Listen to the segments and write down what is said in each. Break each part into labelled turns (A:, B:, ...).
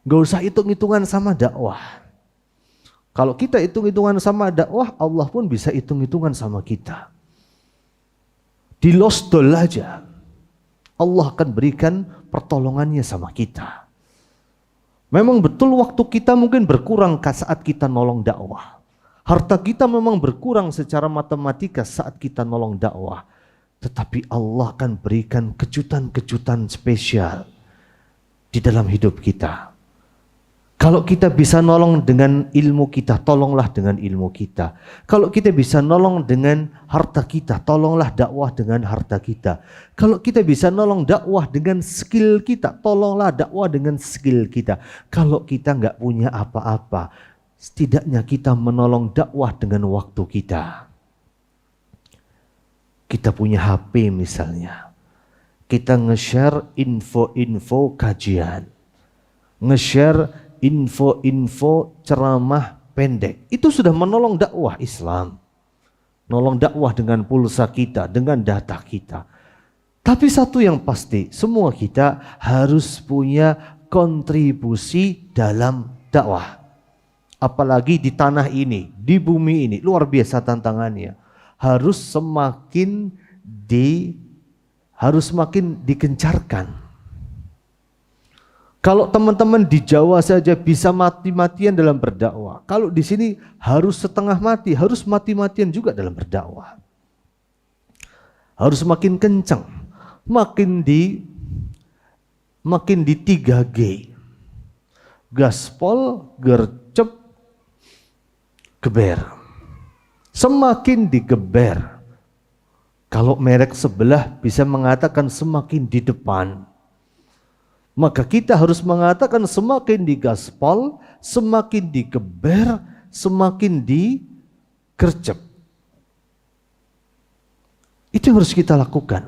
A: Gak usah hitung-hitungan sama dakwah. Kalau kita hitung-hitungan sama dakwah, Allah pun bisa hitung-hitungan sama kita. Di losdol aja, Allah akan berikan pertolongannya sama kita. Memang betul waktu kita mungkin berkurang saat kita nolong dakwah. Harta kita memang berkurang secara matematika saat kita nolong dakwah. Tetapi Allah akan berikan kejutan-kejutan spesial di dalam hidup kita. Kalau kita bisa nolong dengan ilmu kita, tolonglah dengan ilmu kita. Kalau kita bisa nolong dengan harta kita, tolonglah dakwah dengan harta kita. Kalau kita bisa nolong dakwah dengan skill kita, tolonglah dakwah dengan skill kita. Kalau kita nggak punya apa-apa, setidaknya kita menolong dakwah dengan waktu kita. Kita punya HP misalnya, kita nge-share info-info kajian, nge-share info-info ceramah pendek. Itu sudah menolong dakwah Islam. Nolong dakwah dengan pulsa kita, dengan data kita. Tapi satu yang pasti, semua kita harus punya kontribusi dalam dakwah. Apalagi di tanah ini, di bumi ini, luar biasa tantangannya. Harus semakin digencarkan. Kalau teman-teman di Jawa saja bisa mati-matian dalam berdakwah, kalau di sini harus setengah mati, harus mati-matian juga dalam berdakwah. Harus makin kencang, makin di 3G. Gaspol, gercep, geber. Semakin digeber. Kalau merek sebelah bisa mengatakan semakin di depan. Maka kita harus mengatakan semakin digaspol, semakin digeber, semakin digercep. Itu yang harus kita lakukan.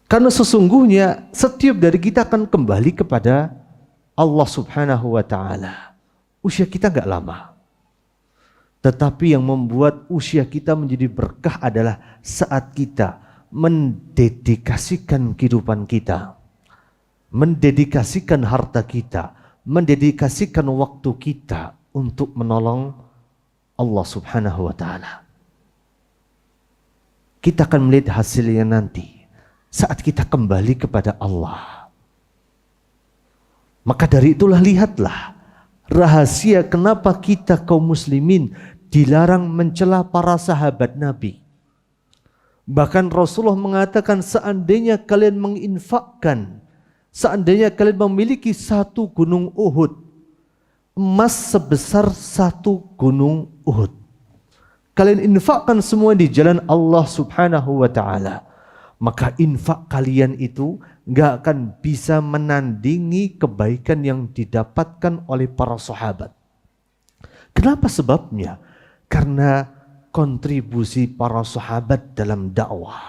A: Karena sesungguhnya setiap dari kita akan kembali kepada Allah Subhanahu wa Ta'ala. Usia kita enggak lama. Tetapi yang membuat usia kita menjadi berkah adalah saat kita mendedikasikan kehidupan kita, mendedikasikan harta kita, mendedikasikan waktu kita untuk menolong Allah Subhanahu wa Ta'ala. Kita akan melihat hasilnya nanti saat kita kembali kepada Allah. Maka dari itulah lihatlah rahasia kenapa kita kaum muslimin dilarang mencela para sahabat Nabi. Bahkan Rasulullah mengatakan seandainya kalian menginfakkan, seandainya kalian memiliki satu gunung Uhud, emas sebesar satu gunung Uhud, kalian infakkan semua di jalan Allah Subhanahu wa Ta'ala, maka infak kalian itu gak akan bisa menandingi kebaikan yang didapatkan oleh para sahabat. Kenapa sebabnya? Karena kontribusi para sahabat dalam dakwah.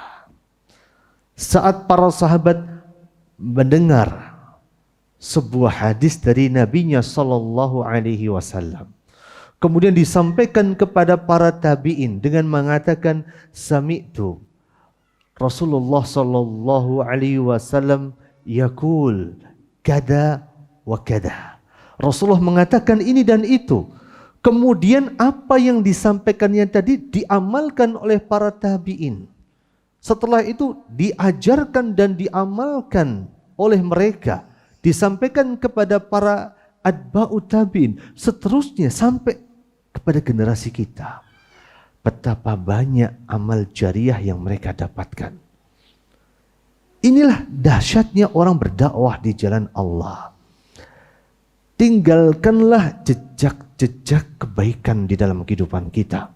A: Saat para sahabat mendengar sebuah hadis dari nabinya sallallahu alaihi wasallam, kemudian disampaikan kepada para tabi'in dengan mengatakan sami'tu Rasulullah sallallahu alaihi wasallam yaqul kada wa kada. Rasulullah mengatakan ini dan itu. Kemudian apa yang disampaikannya tadi diamalkan oleh para tabi'in. Setelah itu diajarkan dan diamalkan oleh mereka, disampaikan kepada para atba'u tabi'in, seterusnya sampai kepada generasi kita. Betapa banyak amal jariah yang mereka dapatkan. Inilah dahsyatnya orang berdakwah di jalan Allah. Tinggalkanlah jejak-jejak kebaikan di dalam kehidupan kita.